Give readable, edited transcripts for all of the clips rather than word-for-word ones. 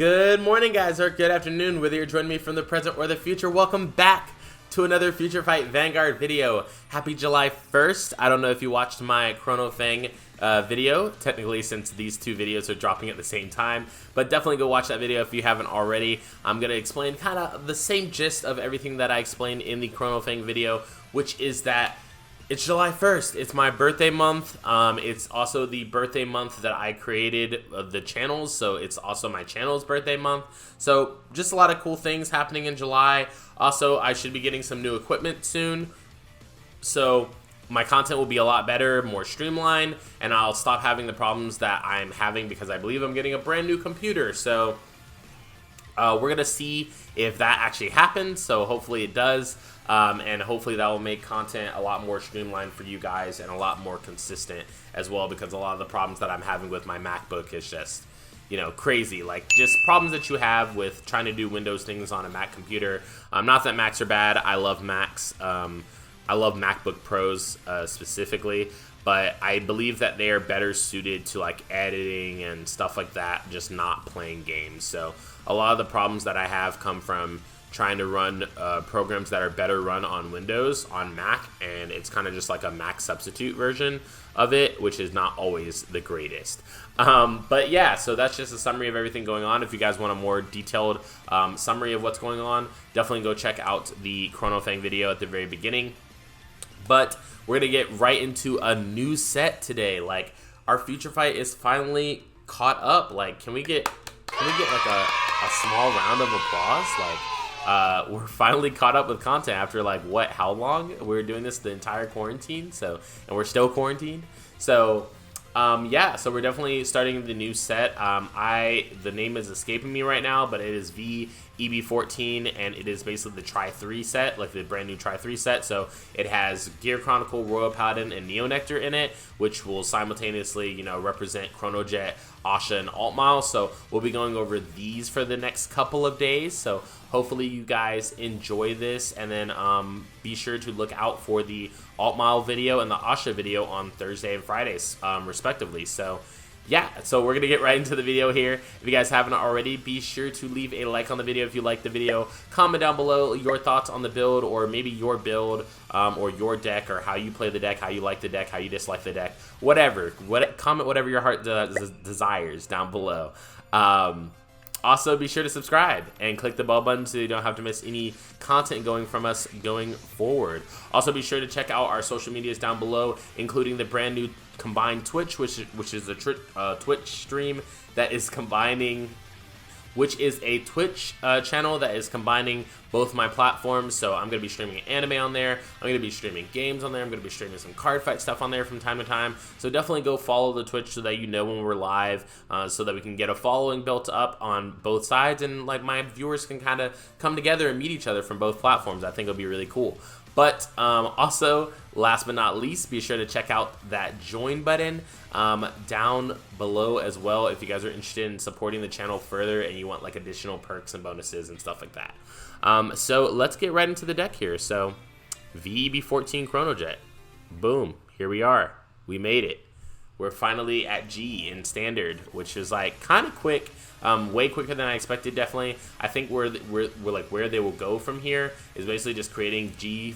Good morning, guys, or good afternoon, whether you're joining me from the present or the future. Welcome back to another FutureFight Vanguard video. Happy July 1st. I don't know if you watched my ChronoFang video, technically, since these two videos are dropping at the same time, but definitely go watch that video if you haven't already. I'm going to explain kind of the same gist of everything that I explained in the ChronoFang video, which is that it's July 1st. It's my birthday month. It's also the birthday month that I created the channels, so it's also my channel's birthday month. So just a lot of cool things happening in July. Also, I should be getting some new equipment soon, so my content will be a lot better, more streamlined, and I'll stop having the problems that I'm having because I believe I'm getting a brand new computer. So we're going to see if that actually happens, so hopefully it does. And hopefully that will make content a lot more streamlined for you guys and a lot more consistent as well, because a lot of the problems that I'm having with my MacBook is just, you know, crazy. Like, just problems that you have with trying to do Windows things on a Mac computer. Not that Macs are bad. I love Macs. I love MacBook Pros specifically, but I believe that they are better suited to like editing and stuff like that, just not playing games. So a lot of the problems that I have come from trying to run programs that are better run on Windows on Mac, and it's kind of just like a Mac substitute version of it, which is not always the greatest. But yeah, so that's just a summary of everything going on. If you guys want a more detailed summary of what's going on, definitely go check out the ChronoFang video at the very beginning. But we're gonna get right into a new set today. Like, our FutureFight is finally caught up. Like, can we get like a small round of applause? Like, we're finally caught up with content after like how long? We're doing this the entire quarantine, and we're still quarantined. So yeah, so we're definitely starting the new set. The name is escaping me right now, but it is V-EB14, and it is basically the Tri-3 set, like the brand new Tri-3 set. So it has Gear Chronicle, Royal Paladin, and Neo Nectar in it, which will simultaneously, you know, represent Chronojet, Asha, and Altmile. So we'll be going over these for the next couple of days. So hopefully you guys enjoy this, and then be sure to look out for the Altmile video and the Asha video on Thursday and Fridays, respectively. So yeah, so we're gonna get right into the video here. If you guys haven't already, be sure to leave a like on the video if you like the video. Comment down below your thoughts on the build, or maybe your build, or your deck, or how you play the deck, how you like the deck, how you dislike the deck, whatever. Comment whatever your heart desires down below. Also, be sure to subscribe and click the bell button so you don't have to miss any content going from us going forward. Also, be sure to check out our social medias down below, including the brand new combined Twitch, which is a Twitch stream that is combining, which is a Twitch channel that is combining both my platforms. So I'm going to be streaming anime on there. I'm going to be streaming games on there. I'm going to be streaming some Cardfight stuff on there from time to time. So definitely go follow the Twitch so that you know when we're live, so that we can get a following built up on both sides, and like my viewers can kind of come together and meet each other from both platforms. I think it'll be really cool. But also, last but not least, be sure to check out that join button down below as well if you guys are interested in supporting the channel further and you want like additional perks and bonuses and stuff like that. So let's get right into the deck here. So V-EB14 Chronojet. Boom. Here we are. We made it. We're finally at G in Standard, which is like kind of quick. Way quicker than I expected, definitely. I think we're like where they will go from here is basically just creating G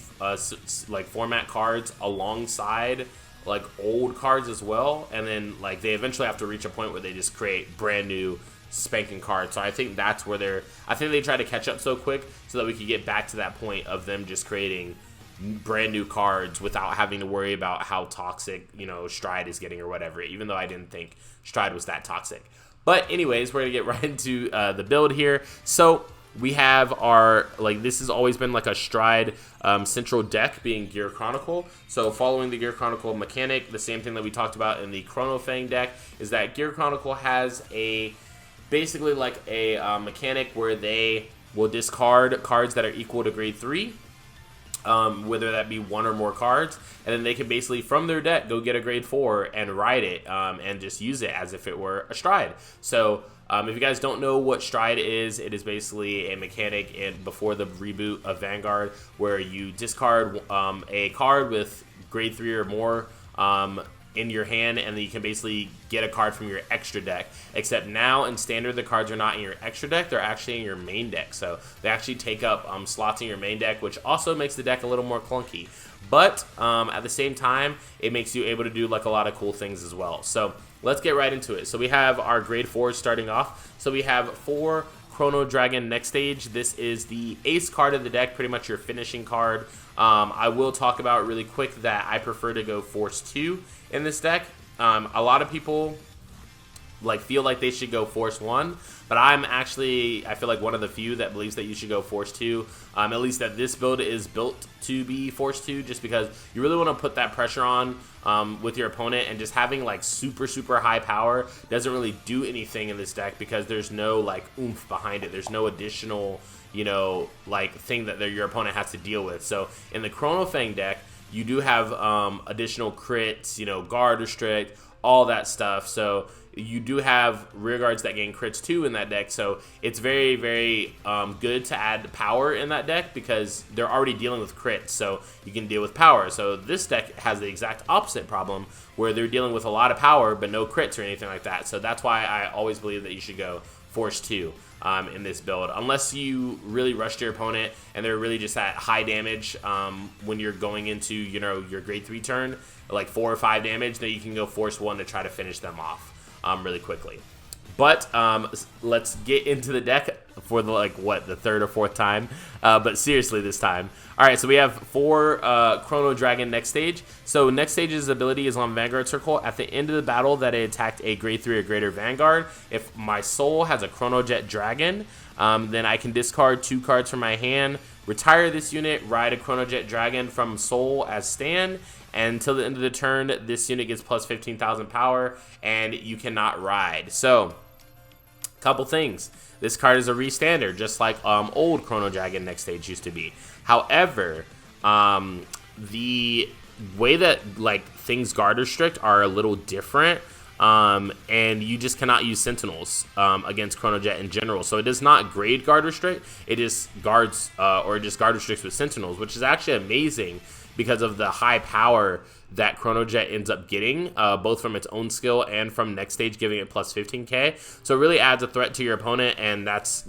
like format cards alongside like old cards as well, and then like they eventually have to reach a point where they just create brand new spanking cards. So I think that's where I think they try to catch up so quick so that we could get back to that point of them just creating brand new cards without having to worry about how toxic, you know, Stride is getting or whatever, even though I didn't think Stride was that toxic. But anyways, we're gonna get right into the build here. So we have our, like, this has always been like a Stride central deck being Gear Chronicle. So following the Gear Chronicle mechanic, the same thing that we talked about in the ChronoFang deck is that Gear Chronicle has basically like a mechanic where they will discard cards that are equal to grade 3. Whether that be one or more cards, and then they can basically from their deck go get a grade 4 and ride it, and just use it as if it were a Stride. So if you guys don't know what Stride is, it is basically a mechanic before the reboot of Vanguard where you discard a card with grade 3 or more in your hand, and then you can basically get a card from your extra deck. Except now in Standard, the cards are not in your extra deck, they're actually in your main deck. So they actually take up slots in your main deck, which also makes the deck a little more clunky. But at the same time, it makes you able to do like a lot of cool things as well. So let's get right into it. So we have our grade 4s starting off. So we have 4 Chrono Dragon Next Stage. This is the ace card of the deck, pretty much your finishing card. I will talk about really quick that I prefer to go Force 2 in this deck. A lot of people feel like they should go Force 1, but I feel like one of the few that believes that you should go Force 2, at least that this build is built to be Force 2, just because you really want to put that pressure on with your opponent, and just having like super high power doesn't really do anything in this deck because there's no like oomph behind it. There's no additional, thing that your opponent has to deal with. So in the Chrono Fang deck, you do have additional crits, guard restrict, all that stuff. So you do have rear guards that gain crits too in that deck, so it's very good to add power in that deck because they're already dealing with crits, so you can deal with power. So this deck has the exact opposite problem where they're dealing with a lot of power but no crits or anything like that. So that's why I always believe that you should go Force 2 in this build, unless you really rush your opponent and they're really just at high damage when you're going into your grade 3 turn, like 4 or 5 damage. Then you can go Force 1 to try to finish them off really quickly. But let's get into the deck for the third or fourth time, but seriously this time. Alright, so we have 4 Chrono Dragon Next Stage. So Next Stage's ability is on Vanguard Circle. At the end of the battle that it attacked a grade 3 or greater Vanguard, if my soul has a Chronojet Dragon, then I can discard 2 cards from my hand, retire this unit, ride a Chronojet Dragon from soul as stand, and until the end of the turn, this unit gets plus 15,000 power, and you cannot ride. So, couple things. This card is a re-standard, just like old Chrono Dragon Next Stage used to be. However, the way that things guard restrict are a little different, and you just cannot use Sentinels against Chronojet in general. So it does not grade guard restrict. It just guards or just guard restricts with Sentinels, which is actually amazing because of the high power that Chronojet ends up getting, both from its own skill and from Next Stage giving it plus 15k. So it really adds a threat to your opponent, and that's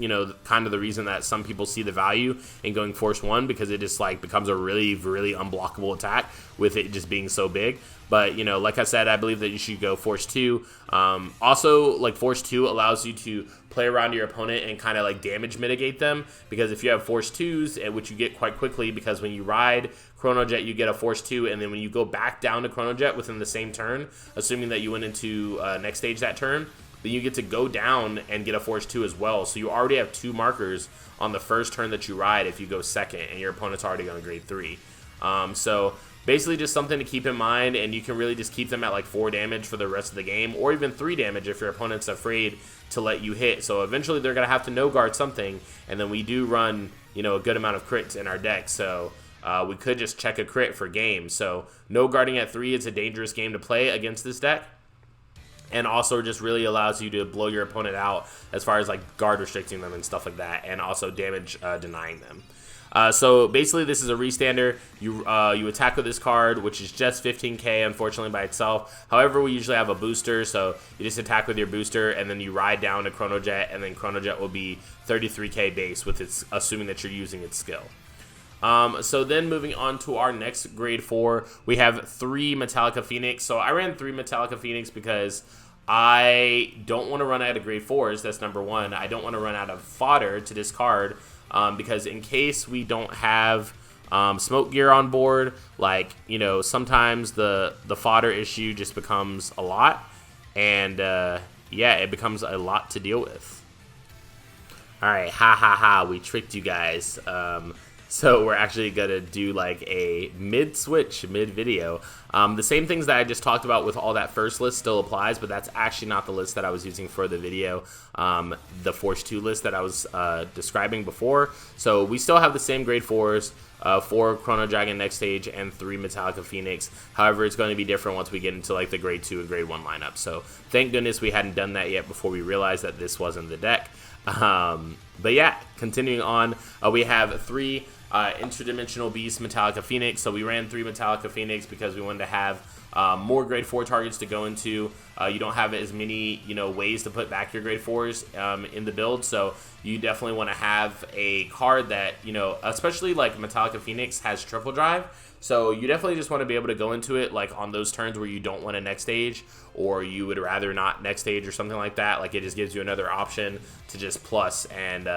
kind of the reason that some people see the value in going Force 1, because it just becomes a really unblockable attack with it just being so big. But like I said, I believe that you should go Force 2. Also, Force 2 allows you to play around your opponent and kind of damage mitigate them, because if you have Force 2s, which you get quite quickly, because when you ride Chronojet you get a Force 2, and then when you go back down to Chronojet within the same turn, assuming that you went into Next Stage that turn, then you get to go down and get a Force 2 as well. So you already have 2 markers on the first turn that you ride if you go second, and your opponent's already going to grade 3. So basically just something to keep in mind, and you can really just keep them at 4 damage for the rest of the game, or even 3 damage if your opponent's afraid to let you hit. So eventually they're going to have to no guard something, and then we do run a good amount of crits in our deck, so we could just check a crit for game. So no guarding at 3 is a dangerous game to play against this deck, and also just really allows you to blow your opponent out as far as guard restricting them and stuff like that, and also damage denying them. So basically this is a re-stander. You attack with this card, which is just 15k unfortunately by itself. However, we usually have a booster, so you just attack with your booster and then you ride down to Chronojet, and then Chronojet will be 33k base with its, assuming that you're using its skill. So then moving on to our next grade 4, we have 3 Metallica Phoenix. So I ran 3 Metallica Phoenix because I don't want to run out of grade 4s. That's number 1. I don't want to run out of fodder to discard, because in case we don't have smoke gear on board, sometimes the fodder issue just becomes a lot, and yeah, it becomes a lot to deal with. Alright, we tricked you guys. So we're actually going to do a mid-switch, mid-video. The same things that I just talked about with all that first list still applies, but that's actually not the list that I was using for the video, the Force 2 list that I was describing before. So we still have the same grade 4s, 4 Chrono Dragon Next Stage, and 3 Metallica Phoenix. However, it's going to be different once we get into the grade 2 and grade 1 lineup. So thank goodness we hadn't done that yet before we realized that this wasn't the deck. But yeah, continuing on, we have 3 Interdimensional Beast Metallica Phoenix. So we ran 3 Metallica Phoenix because we wanted to have more grade 4 targets to go into. You don't have as many, ways to put back your grade 4s in the build, so you definitely want to have a card that, especially like Malkuth-melekh has triple drive, so you definitely just want to be able to go into it like on those turns where you don't want a next stage, or you would rather not next stage or something like that. Like, it just gives you another option to just plus and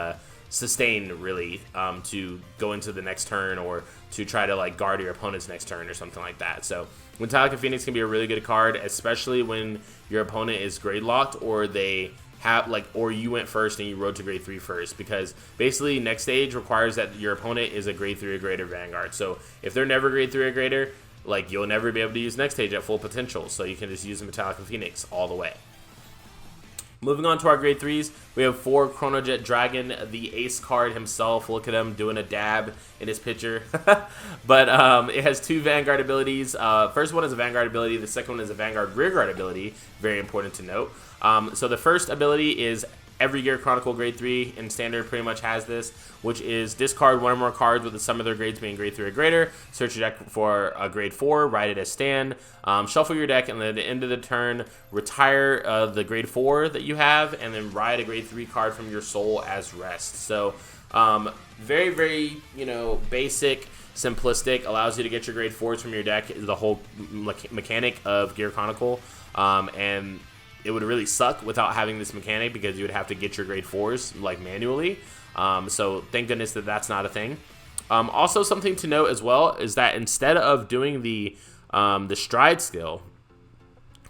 sustain, really, to go into the next turn, or to try to like guard your opponent's next turn or something like that. So Malkuth-melekh can be a really good card, especially when your opponent is grade locked, or they have or you went first and you rode to grade 3 first, because basically next stage requires that your opponent is a grade 3 or greater Vanguard. So if they're never grade 3 or greater, like, you'll never be able to use next stage at full potential, so you can just use Malkuth-melekh all the way. Moving on to our grade 3s, we have 4 Chronojet Dragon, the ace card himself. Look at him doing a dab in his picture. But it has 2 Vanguard abilities. First one is a Vanguard ability. The second one is a Vanguard Rearguard ability. Very important to note. So the first ability is every Gear Chronicle grade 3, and Standard pretty much has this, which is discard one or more cards with the sum of their grades being grade 3 or greater, search your deck for a grade 4, write it as stand, shuffle your deck, and then at the end of the turn, retire the grade 4 that you have, and then write a grade 3 card from your soul as rest. So very, very, basic, simplistic, allows you to get your grade 4s from your deck, is the whole mechanic of Gear Chronicle, and it would really suck without having this mechanic, because you would have to get your grade 4s like manually. So thank goodness that that's not a thing. Also, something to note as well is that instead of doing the stride skill,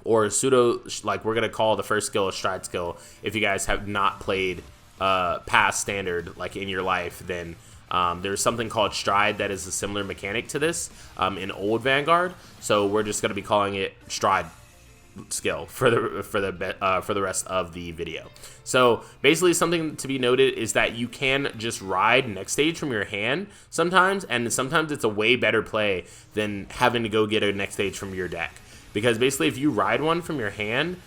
or pseudo, like we're gonna call the first skill a stride skill, if you guys have not played past Standard like in your life, then there's something called stride that is a similar mechanic to this in old Vanguard. So we're just gonna be calling it stride skill for the rest of the video. So basically, something to be noted is that you can just ride next stage from your hand sometimes, and sometimes it's a way better play than having to go get a next stage from your deck, because basically if you ride one from your hand,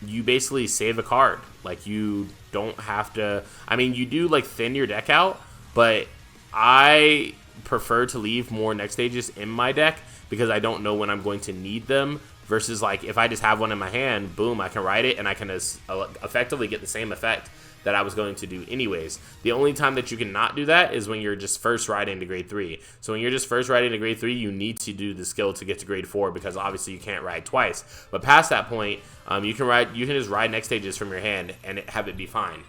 you basically save a card. Like, you don't have to, I mean, you do like thin your deck out, but I prefer to leave more next stages in my deck because I don't know when I'm going to need them, versus like if I just have one in my hand, boom, I can ride it and I can effectively get the same effect that I was going to do anyways. The only time that you can not do that is when you're just first riding to grade 3. So when you're just first riding to grade 3, you need to do the skill to get to grade 4, because obviously you can't ride twice. But past that point, you can just ride next stages from your hand and have it be fine.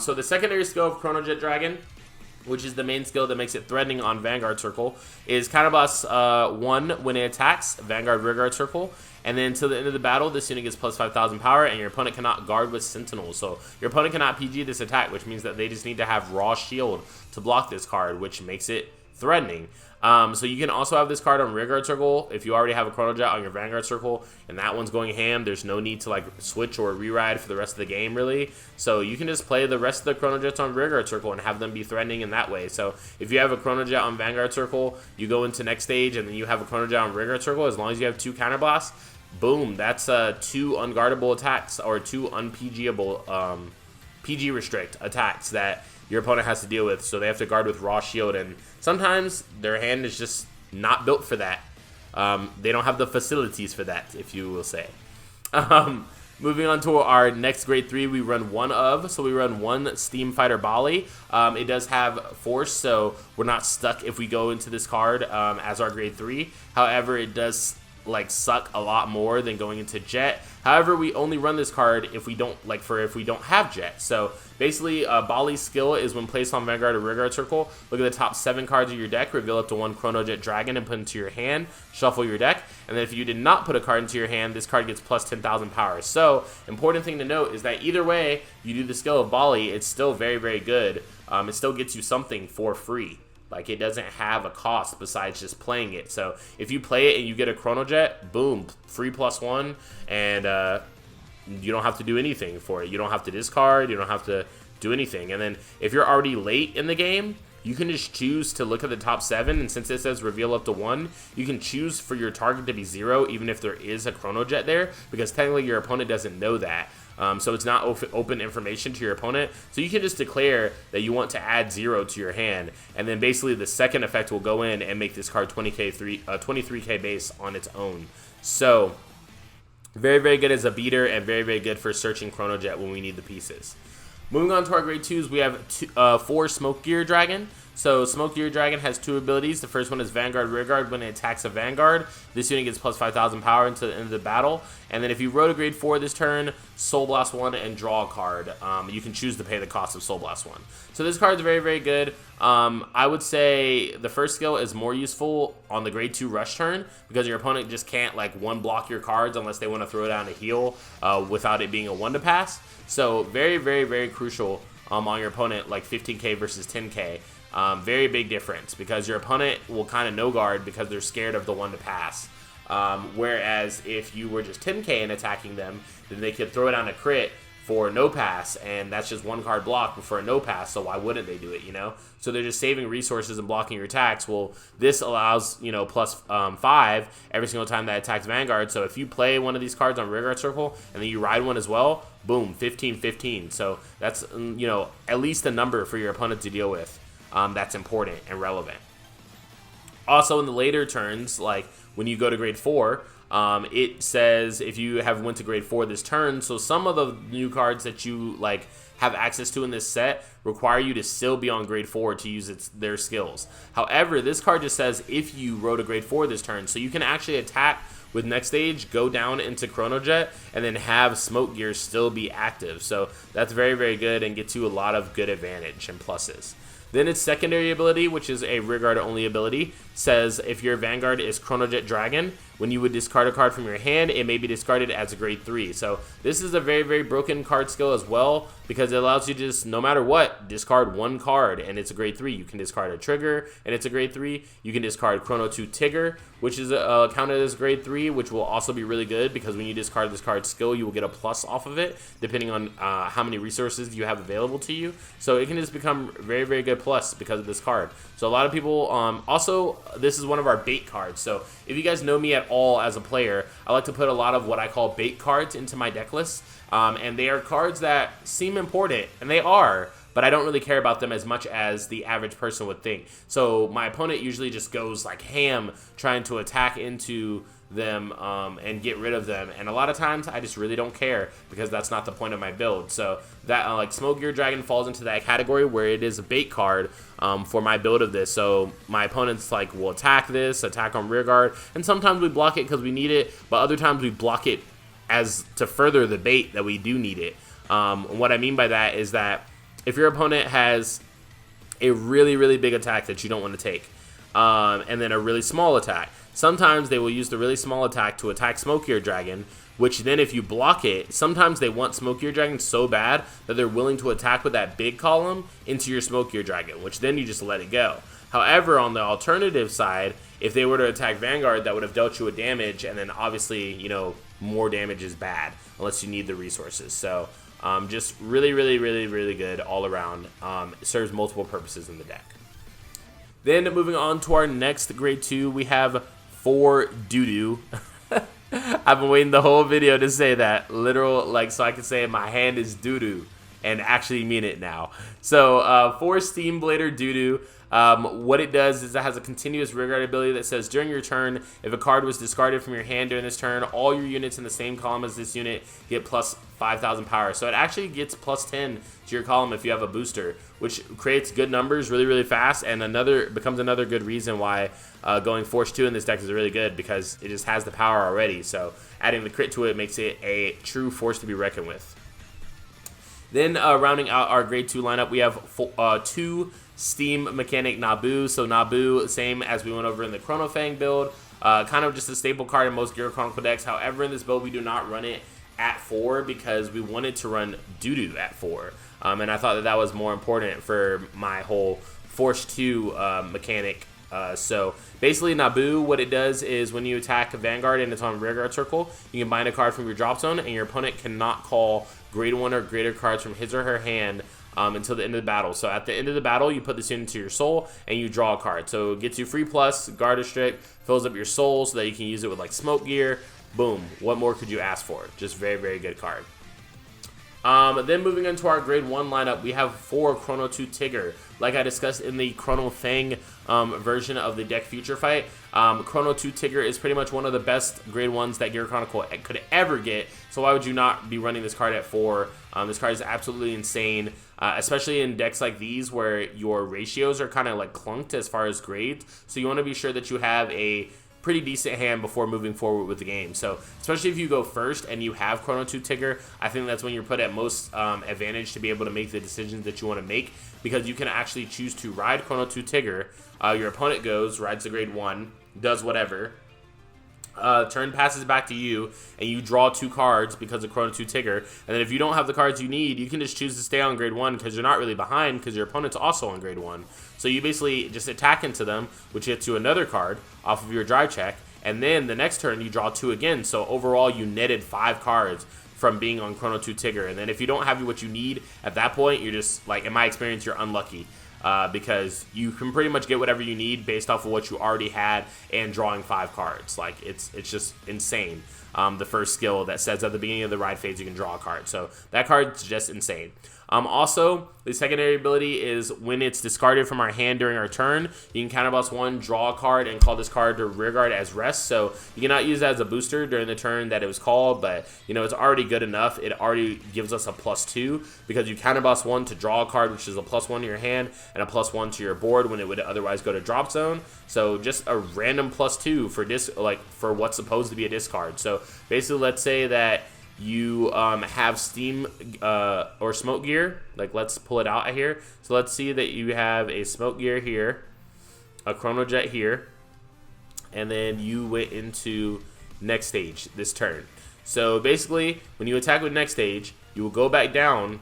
So the secondary skill of Chronojet Dragon, which is the main skill that makes it threatening on Vanguard Circle, is Counterblast 1 when it attacks, Vanguard Rearguard Circle, and then until the end of the battle, this unit gets plus 5,000 power, and your opponent cannot guard with Sentinels. So your opponent cannot PG this attack, which means that they just need to have Raw Shield to block this card, which makes it threatening. So you can also have this card on Rearguard Circle if you already have a Chronojet on your Vanguard Circle and that one's going ham. There's no need to like switch or re-ride for the rest of the game, really. So you can just play the rest of the Chronojets on Rearguard Circle and have them be threatening in that way. So if you have a Chronojet on Vanguard Circle, you go into next stage and then you have a Chronojet on Rearguard Circle, as long as you have 2 counterblasts, boom, that's 2 unguardable attacks, or 2 unPGable PG restrict attacks that your opponent has to deal with. So they have to guard with Raw Shield, and sometimes their hand is just not built for that. They don't have the facilities for that, if you will say. Moving on to our next grade 3, we run one Steam Fighter Bali. It does have Force, so we're not stuck if we go into this card as our grade 3. However, it does like suck a lot more than going into Jet. However, we only run this card if we don't have Jet. So basically, Bali's skill is when placed on Vanguard or Rearguard Circle, look at the top 7 cards of your deck, reveal up to 1 Chronojet Dragon and put into your hand, shuffle your deck, and then if you did not put a card into your hand, this card gets plus 10,000 power. So important thing to note is that either way you do the skill of Bali, it's still very, very good. It still gets you something for free. Like, it doesn't have a cost besides just playing it. So if you play it and you get a Chronojet, boom, free +1, and you don't have to do anything for it. You don't have to discard, you don't have to do anything. And then if you're already late in the game, you can just choose to look at the top 7, and since it says reveal up to 1, you can choose for your target to be 0, even if there is a Chronojet there, because technically your opponent doesn't know that. So it's not open information to your opponent. So you can just declare that you want to add 0 to your hand, and then basically the second effect will go in and make this card 23k base on its own. So very, very good as a beater, and very, very good for searching Chronojet when we need the pieces. Moving on to our grade 2s, we have 4 Smoke Gear Dragon. So Smoke Gear Dragon has 2 abilities. The first one is Vanguard Rearguard. When it attacks a Vanguard, this unit gets plus 5,000 power into the end of the battle. And then if you wrote a grade 4 this turn, Soul Blast 1 and draw a card. You can choose to pay the cost of Soul Blast 1. So this card is very, very good. I would say the first skill is more useful on the grade 2 rush turn, because your opponent just can't like one block your cards unless they want to throw down a heal without it being a 1 to pass. So very, very, very crucial on your opponent, like 15k versus 10k. Very big difference, because your opponent will kind of no guard because they're scared of the 1 to pass. Whereas if you were just 10k and attacking them, then they could throw down a crit for no pass, and that's just 1 card block for a no pass, so why wouldn't they do it, you know? So they're just saving resources and blocking your attacks. Well, this allows, you know, plus 5 every single time that attacks Vanguard. So if you play one of these cards on Rearguard Circle and then you ride one as well, boom, 15-15. So that's, you know, at least a number for your opponent to deal with. That's important and relevant. Also, in the later turns, like when you go to grade 4, it says if you have went to grade 4 this turn, so some of the new cards that you like have access to in this set require you to still be on grade 4 to use their skills. However, this card just says if you wrote a grade 4 this turn, so you can actually attack with next stage, go down into Chronojet, and then have Smoke Gear still be active. So that's very, very good and gets you a lot of good advantage and pluses. Then its secondary ability, which is a Rearguard only ability, says if your Vanguard is Chronojet Dragon, when you would discard a card from your hand, it may be discarded as a grade 3. So this is a very, very broken card skill as well, because it allows you to just, no matter what, discard 1 card, and it's a grade 3. You can discard a Trigger, and it's a grade 3. You can discard Chrono 2 Tigger, which is counted as grade 3, which will also be really good, because when you discard this card's skill, you will get a plus off of it, depending on how many resources you have available to you. So it can just become very, very good plus because of this card. So a lot of people, also, this is one of our bait cards. So if you guys know me at all as a player, I like to put a lot of what I call bait cards into my deck list. And they are cards that seem important, and they are, but I don't really care about them as much as the average person would think. So my opponent usually just goes like ham trying to attack into them and get rid of them, and a lot of times I just really don't care, because that's not the point of my build. So that like Smoke Gear Dragon falls into that category where it is a bait card for my build of this. So my opponents like will attack on Rearguard, and sometimes we block it because we need it, but other times we block it as to further the bait that we do need it. What I mean by that is that if your opponent has a really, really big attack that you don't want to take, and then a really small attack, sometimes they will use the really small attack to attack Smoke Gear Dragon, which then if you block it, sometimes they want Smoke Gear Dragon so bad that they're willing to attack with that big column into your Smoke Gear Dragon, which then you just let it go. However, on the alternative side, if they were to attack Vanguard, that would have dealt you with damage, and then obviously, you know, more damage is bad unless you need the resources. So just really, really, really, really good all around. It serves multiple purposes in the deck. Then moving on to our next grade 2, we have 4 doo-doo. I've been waiting the whole video to say that. Literal, like, so I can say my hand is doo-doo and actually mean it now. So 4 Steam Blader doo-doo. What it does is it has a continuous Rearguard ability that says during your turn, if a card was discarded from your hand during this turn, all your units in the same column as this unit get plus 5,000 power. So it actually gets plus 10 to your column if you have a booster, which creates good numbers really, really fast, and becomes another good reason why going Force 2 in this deck is really good, because it just has the power already. So adding the crit to it makes it a true force to be reckoned with. Then rounding out our grade 2 lineup, we have 2 Steam Mechanic Naboo. So Naboo, same as we went over in the Chrono Fang build, kind of just a staple card in most Gear Chronicle decks. However, in this build, we do not run it at 4 because we wanted to run doo-doo at 4. And I thought that was more important for my whole Force 2 mechanic. So basically, Naboo, what it does is when you attack a Vanguard and it's on Rearguard Circle, you can bind a card from your drop zone, and your opponent cannot call grade 1 or greater cards from his or her hand until the end of the battle. So at the end of the battle, you put this into your soul and you draw a card. So it gets you free plus, guard restrict, fills up your soul so that you can use it with like Smoke Gear. Boom. What more could you ask for? Just very, very good card. Then moving into our grade 1 lineup, we have 4 Chrono 2 Tigger. Like I discussed in the Chrono Fang version of the deck FutureFight, Chrono 2 Tigger is pretty much one of the best grade 1s that Gear Chronicle could ever get. So why would you not be running this card at 4? This card is absolutely insane, especially in decks like these where your ratios are kind of like clunked as far as grades. So you want to be sure that you have a pretty decent hand before moving forward with the game. So especially if you go first and you have Chrono 2 Tigger, I think that's when you're put at most advantage to be able to make the decisions that you want to make, because you can actually choose to ride Chrono 2 Tigger. Your opponent goes, rides the grade 1, does whatever. Turn passes back to you, and you draw 2 cards because of Chrono 2 Tigger. And then if you don't have the cards you need, you can just choose to stay on grade 1 because you're not really behind because your opponent's also on grade 1. So you basically just attack into them, which gets you another card off of your drive check. And then the next turn, you draw 2 again. So overall, you netted 5 cards from being on Chrono 2 Tigger. And then if you don't have what you need at that point, you're just, like, in my experience, you're unlucky. Because you can pretty much get whatever you need based off of what you already had and drawing 5 cards. Like, it's just insane. The first skill that says at the beginning of the ride phase you can draw a card. So that card's just insane. Also, the secondary ability is when it's discarded from our hand during our turn, you can counterboss 1, draw a card, and call this card to rearguard as rest. So you cannot use that as a booster during the turn that it was called, but you know it's already good enough. It already gives us a +2 because you counterboss 1 to draw a card, which is a +1 to your hand and a +1 to your board when it would otherwise go to drop zone. So just a random +2 for for what's supposed to be a discard. So basically, let's say that you have steam or smoke gear. Like, let's pull it out here. So let's see that you have a smoke gear here, a Chronojet here, and then you went into next stage this turn. So basically, when you attack with next stage, you will go back down.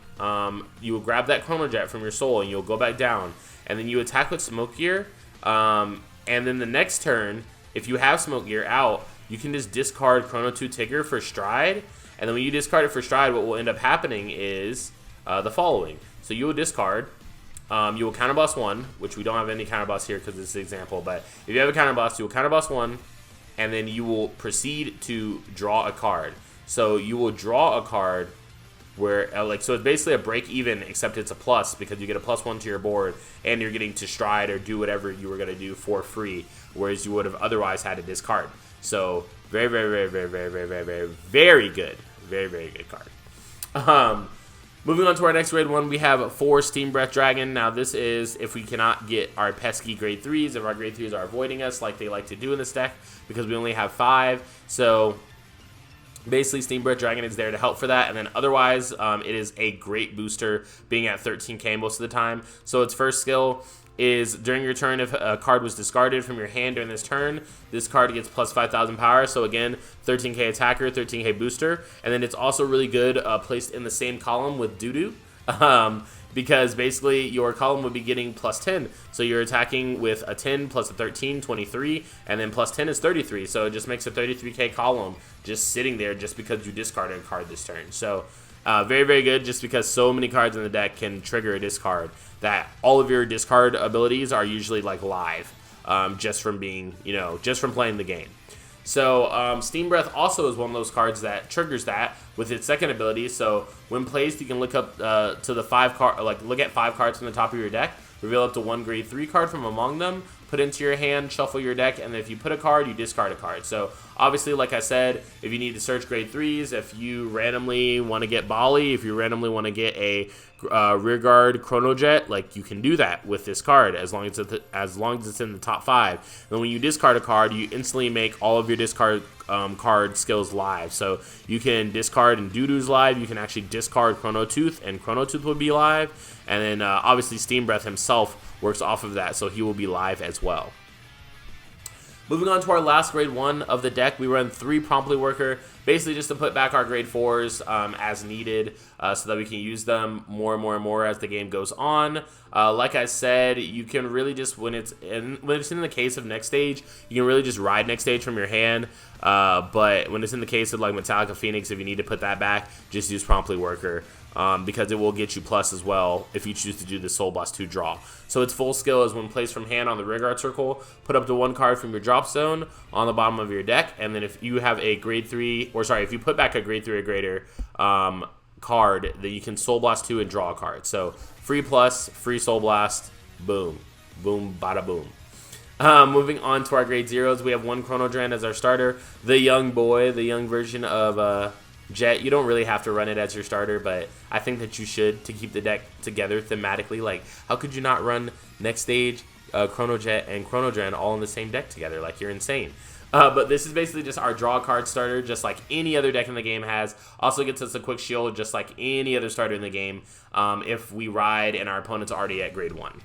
You will grab that Chronojet from your soul, and you'll go back down, and then you attack with smoke gear. And then the next turn, if you have smoke gear out, you can just discard Chrono 2 Tigger for stride. And then when you discard it for stride, what will end up happening is the following. So you will discard, you will counterboss 1, which we don't have any counterboss here because it's an example, but if you have a counterboss, you will counterboss 1, and then you will proceed to draw a card. So you will draw a card where, so it's basically a break even, except it's a plus because you get a +1 to your board, and you're getting to stride or do whatever you were going to do for free, whereas you would have otherwise had to discard. So very, very, very, very, very, very, very, very, very good. Very, very good card. Moving on to our next grade 1, we have 4 Steam Breath Dragon. Now this is if we cannot get our pesky grade 3s, if our grade 3s are avoiding us like they like to do in this deck, because we only have 5. So basically Steam Breath Dragon is there to help for that, and then otherwise it is a great booster, being at 13k most of the time. So its first skill is during your turn, if a card was discarded from your hand during this turn, this card gets plus 5,000 power. So again, 13k attacker, 13k booster. And then it's also really good placed in the same column with Doo-Doo. Because basically your column would be getting plus 10. So you're attacking with a 10 plus a 13, 23, and then plus 10 is 33. So it just makes a 33k column just sitting there just because you discarded a card this turn. So very, very good, just because so many cards in the deck can trigger a discard that all of your discard abilities are usually like live, just from being, just from playing the game. So Steam Breath also is one of those cards that triggers that with its second ability. So when placed, you can look up to the 5 card, look at 5 cards from the top of your deck, reveal up to 1 grade 3 card from among them, put into your hand, shuffle your deck, and then if you put a card, you discard a card. So obviously, like I said, if you need to search grade 3s, if you randomly want to get Bali, if you randomly want to get a rearguard Chronojet, like, you can do that with this card as long as it's in the top 5. And when you discard a card, you instantly make all of your discard card skills live. So you can discard and Doo-Doo's live. You can actually discard Chrono Tooth, and Chrono Tooth would be live. And then obviously Steam Breath himself works off of that, so he will be live as well. Moving on to our last grade 1 of the deck, we run 3 Promptly Worker, basically just to put back our grade 4s as needed, so that we can use them more and more and more as the game goes on. Like I said, you can really just, when it's in the case of next stage, you can really just ride next stage from your hand. But when it's in the case of like Metallica Phoenix, if you need to put that back, just use Promptly Worker. Because it will get you plus as well if you choose to do the Soul Blast 2 draw. So its full skill is when placed from hand on the rearguard circle, put up to 1 card from your drop zone on the bottom of your deck, and then if you have a grade 3, or sorry, if you put back a grade 3 or greater card that you can Soul Blast to and draw a card. So free plus, free Soul Blast, boom. Boom, bada boom. Moving on to our grade zeros, we have one Chronodran as our starter. The young boy, the young version of Jet. You don't really have to run it as your starter, but I think that you should to keep the deck together thematically. Like, how could you not run next stage, Chronojet and Chronodran all in the same deck together? Like, you're insane. But this is basically just our draw card starter, just like any other deck in the game has. Also gets us a quick shield, just like any other starter in the game, if we ride and our opponent's already at grade 1.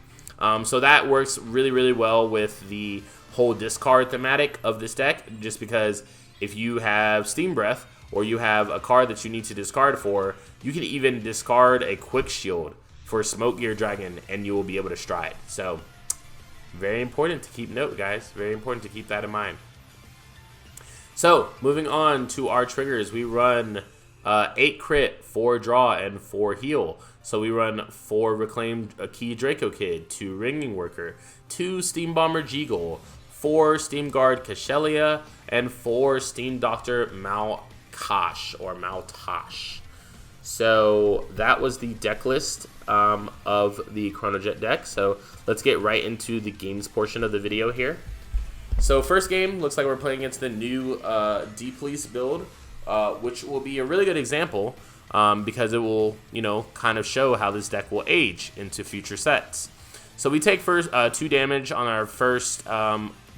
So that works really, really well with the whole discard thematic of this deck, just because if you have Steam Breath, or you have a card that you need to discard for, you can even discard a quick shield for Smoke Gear Dragon, and you will be able to stride. So, very important to keep note, guys. Very important to keep that in mind. So, moving on to our triggers, we run 8 crit, 4 draw, and 4 heal. So we run 4 Reclaimed Key Draco Kid, 2 Ringing Worker, 2 Steam Bomber Jeagle, 4 Steam Guard Kashelia, and 4 Steam Doctor Malkuth or Malkuth. So that was the deck list of the Chronojet deck. So let's get right into the games portion of the video here. So first game, looks like we're playing against the new D-Police build, which will be a really good example because it will, you know, kind of show how this deck will age into future sets. So we take first 2 damage on our first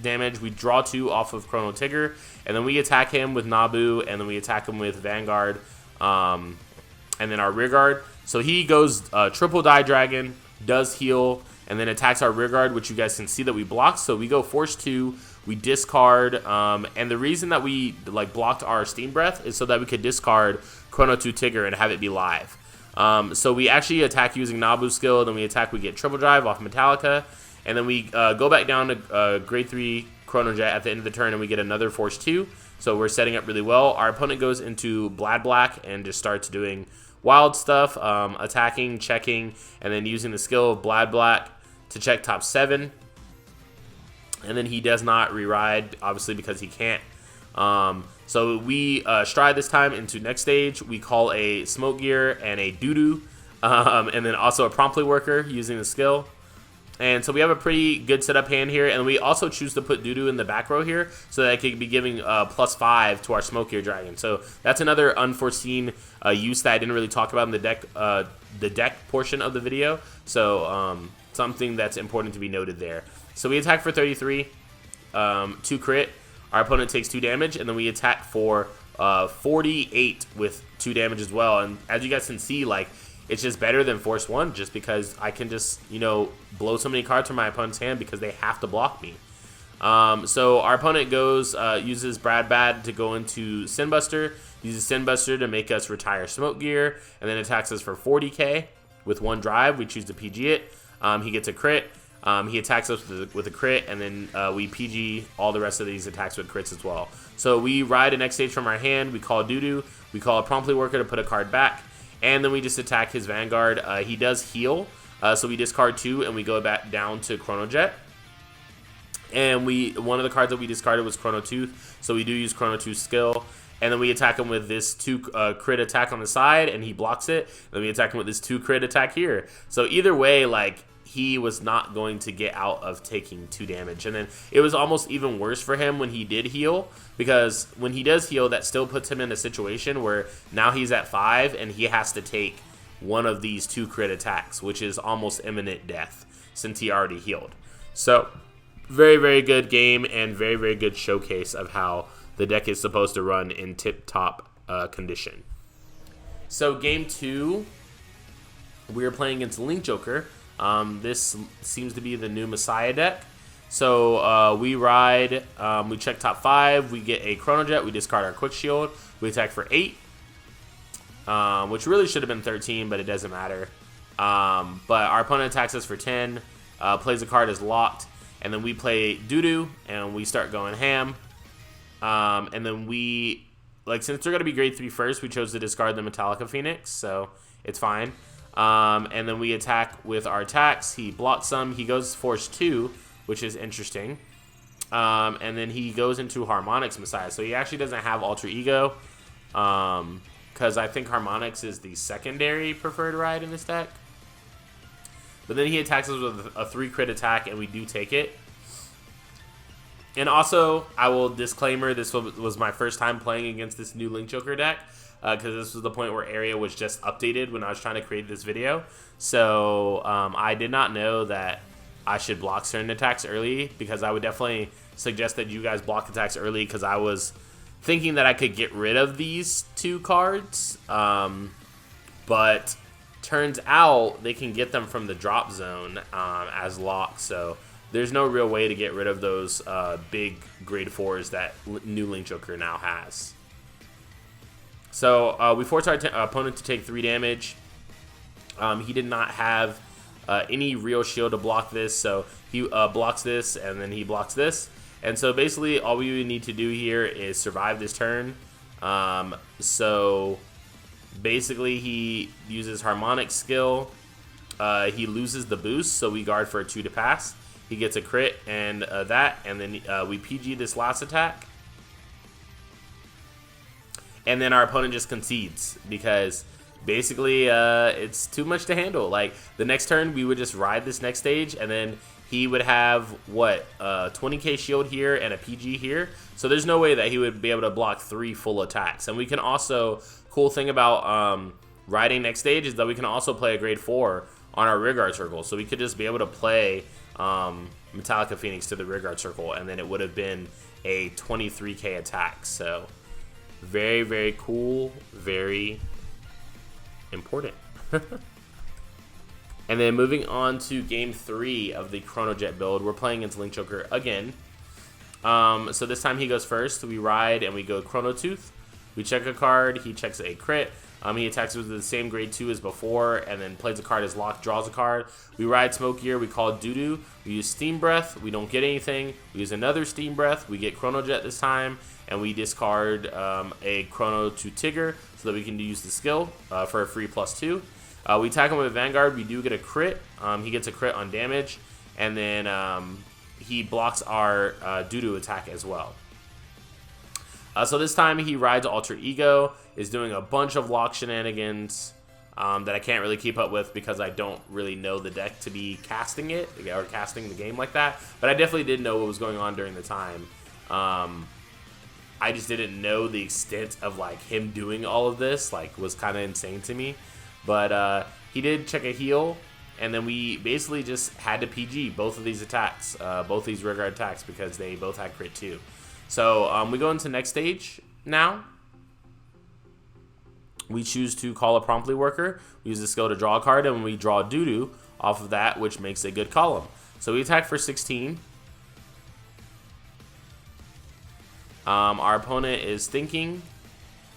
damage. We draw 2 off of Chrono Tigger, and then we attack him with Nabu, and then we attack him with Vanguard, and then our rear guard. So he goes triple die dragon, does heal, and then attacks our rear guard, which you guys can see that we blocked. So we go force 2, we discard, and the reason that we blocked our Steam Breath is so that we could discard Chrono 2 Tigger and have it be live. So we actually attack using Nabu's skill, then we attack, we get triple drive off Metallica, and then we go back down to grade 3 Chronojet at the end of the turn, and we get another force 2. So we're setting up really well. Our opponent goes into Blad Black and just starts doing wild stuff, attacking, checking, and then using the skill of Blad Black to check top 7. And then he does not re-ride, obviously, because he can't. So we stride this time into next stage. We call a Smoke Gear and a Doo-Doo, and then also a Promptly Worker using the skill. And so we have a pretty good setup hand here, and we also choose to put Doo-Doo in the back row here so that it could be giving +5 to our Smoke Gear Dragon. So that's another unforeseen use that I didn't really talk about in the deck portion of the video. So something that's important to be noted there. So we attack for 33, 2 crit. Our opponent takes 2 damage, and then we attack for 48 with 2 damage as well. And as you guys can see, like, it's just better than Force 1 just because I can just, you know, blow so many cards from my opponent's hand because they have to block me. So our opponent goes, uses Brad Bad to go into Sin Buster, uses Sin Buster to make us retire Smoke Gear, and then attacks us for 40k with 1 drive. We choose to PG it. He gets a crit. He attacks us with a crit, and then we PG all the rest of these attacks with crits as well. So we ride a next stage from our hand. We call Doo-Doo. We call a Promptly Worker to put a card back. And then we just attack his Vanguard. He does heal, so we discard 2, and we go back down to Chronojet. And one of the cards that we discarded was Chrono Tooth, so we do use Chrono Tooth's skill. And then we attack him with this 2 crit attack on the side, and he blocks it. Then we attack him with this 2 crit attack here. So either way, like, he was not going to get out of taking 2 damage. And then it was almost even worse for him when he did heal, because when he does heal, that still puts him in a situation where now he's at 5 and he has to take one of these 2 crit attacks, which is almost imminent death since he already healed. So very, very good game and very, very good showcase of how the deck is supposed to run in tip-top condition. So game 2, we are playing against Link Joker. This seems to be the new Messiah deck. So we ride, we check top 5, we get a Chronojet, we discard our Quick Shield, we attack for 8, which really should have been 13, but it doesn't matter. But our opponent attacks us for 10, plays a card as locked, and then we play Doo-Doo, and we start going ham. And then we, since they're going to be grade 3 first, we chose to discard the Metallica Phoenix, so it's fine. And then we attack with our attacks. He blocks some. He goes force 2, which is interesting. And then he goes into Harmonix Messiah. So he actually doesn't have Alter Ego. Kind because I think Harmonix is the secondary preferred ride in this deck. But then he attacks us with a 3 crit attack, and we do take it. And also, I will disclaimer, this was my first time playing against this new Link Joker deck, because this was the point where Area was just updated when I was trying to create this video. So I did not know that I should block certain attacks early, because I would definitely suggest that you guys block attacks early, because I was thinking that I could get rid of these 2 cards, but turns out they can get them from the drop zone as locks, so there's no real way to get rid of those big grade 4s that new Link Joker now has. So we force our opponent to take 3 damage. He did not have any real shield to block this, so he blocks this, and then he blocks this. And so basically all we need to do here is survive this turn. So basically he uses Harmonix skill. He loses the boost, so we guard for a 2 to pass. He gets a crit and and then we PG this last attack. And then our opponent just concedes, because basically it's too much to handle. Like, the next turn we would just ride this next stage, and then he would have, what, 20k shield here and a PG here. So there's no way that he would be able to block 3 full attacks. And we can also, cool thing about riding next stage is that we can also play a grade 4 on our rearguard circle. So we could just be able to play Metallica Phoenix to the rearguard circle, and then it would have been a 23k attack. So very, very cool, very important. And then moving on to game 3 of the Chronojet build, we're playing against Link Joker again. So this time he goes first. We ride and we go Chrono Tooth. We check a card. He checks a crit. He attacks with the same grade 2 as before, and then plays a card as locked, draws a card. We ride Smoke Gear. We call Doo-Doo. We use Steam Breath. We don't get anything. We use another Steam Breath. We get Chronojet this time, and we discard a Chrono to Tigger so that we can use the skill for a free +2. We attack him with Vanguard. We do get a crit. He gets a crit on damage, and then he blocks our Doo-Doo attack as well. So this time he rides Alter Ego, is doing a bunch of lock shenanigans that I can't really keep up with because I don't really know the deck to be casting it, or casting the game like that. But I definitely did know what was going on during the time. I just didn't know the extent of like him doing all of this, like, was kind of insane to me. But he did check a heal, and then we basically just had to PG both of these attacks, both these rearguard attacks, because they both had crit too. So we go into next stage now. We choose to call a Promptly Worker. We use the skill to draw a card, and we draw Doo-Doo off of that, which makes a good column. So we attack for 16. Our opponent is thinking.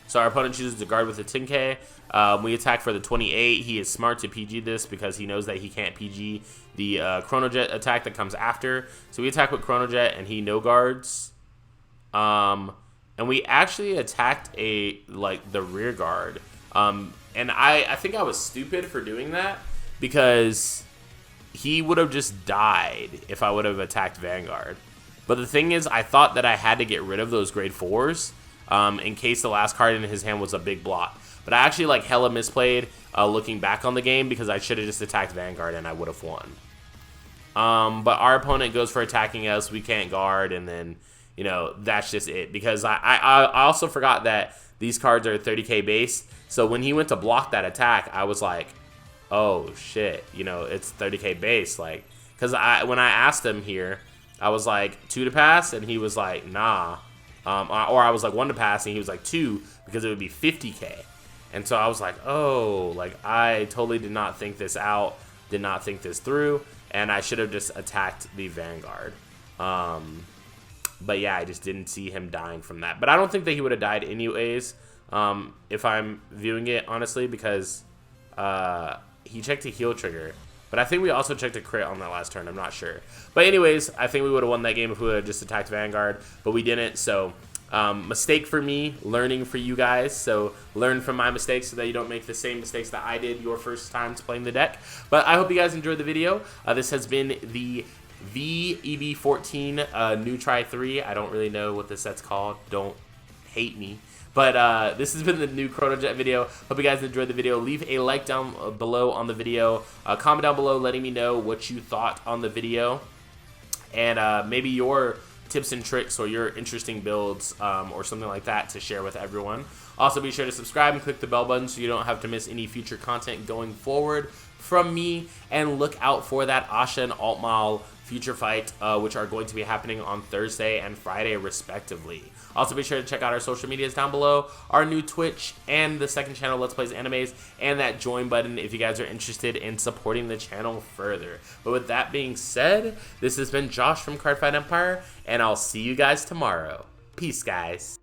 So our opponent chooses to guard with a 10k. We attack for the 28. He is smart to PG this because he knows that he can't PG the Chronojet attack that comes after. So we attack with Chronojet, and he no guards. And we actually attacked the rear guard. And I think I was stupid for doing that, because he would have just died if I would have attacked Vanguard. But the thing is, I thought that I had to get rid of those grade 4s in case the last card in his hand was a big block. But I actually like hella misplayed looking back on the game, because I should have just attacked Vanguard and I would have won. But our opponent goes for attacking us. We can't guard, and then, you know, that's just it. Because I also forgot that these cards are 30k base. So when he went to block that attack, I was like, oh shit, you know, it's 30k base. Like, because when I asked him here, I was like 2 to pass, and he was like, nah. Or I was like 1 to pass, and he was like 2, because it would be 50k. And so I was like, oh, like, I totally did not think this out, did not think this through, and I should have just attacked the Vanguard. But yeah, I just didn't see him dying from that. But I don't think that he would have died anyways, if I'm viewing it, honestly, because he checked a heal trigger. But I think we also checked a crit on that last turn. I'm not sure. But anyways, I think we would have won that game if we would have just attacked Vanguard. But we didn't, so mistake for me, learning for you guys. So learn from my mistakes so that you don't make the same mistakes that I did your first times playing the deck. But I hope you guys enjoyed the video. This has been the V-EB14 New Try 3. I don't really know what this set's called. Don't hate me. But this has been the new Chronojet video. Hope you guys enjoyed the video. Leave a like down below on the video. Comment down below letting me know what you thought on the video. And maybe your tips and tricks or your interesting builds or something like that to share with everyone. Also, be sure to subscribe and click the bell button so you don't have to miss any future content going forward from me. And look out for that Asha and Altmal FutureFight, which are going to be happening on Thursday and Friday, respectively. Also, be sure to check out our social medias down below, our new Twitch, and the second channel, Let's Plays Animes, and that join button if you guys are interested in supporting the channel further. But with that being said, this has been Josh from Cardfight Empire, and I'll see you guys tomorrow. Peace, guys.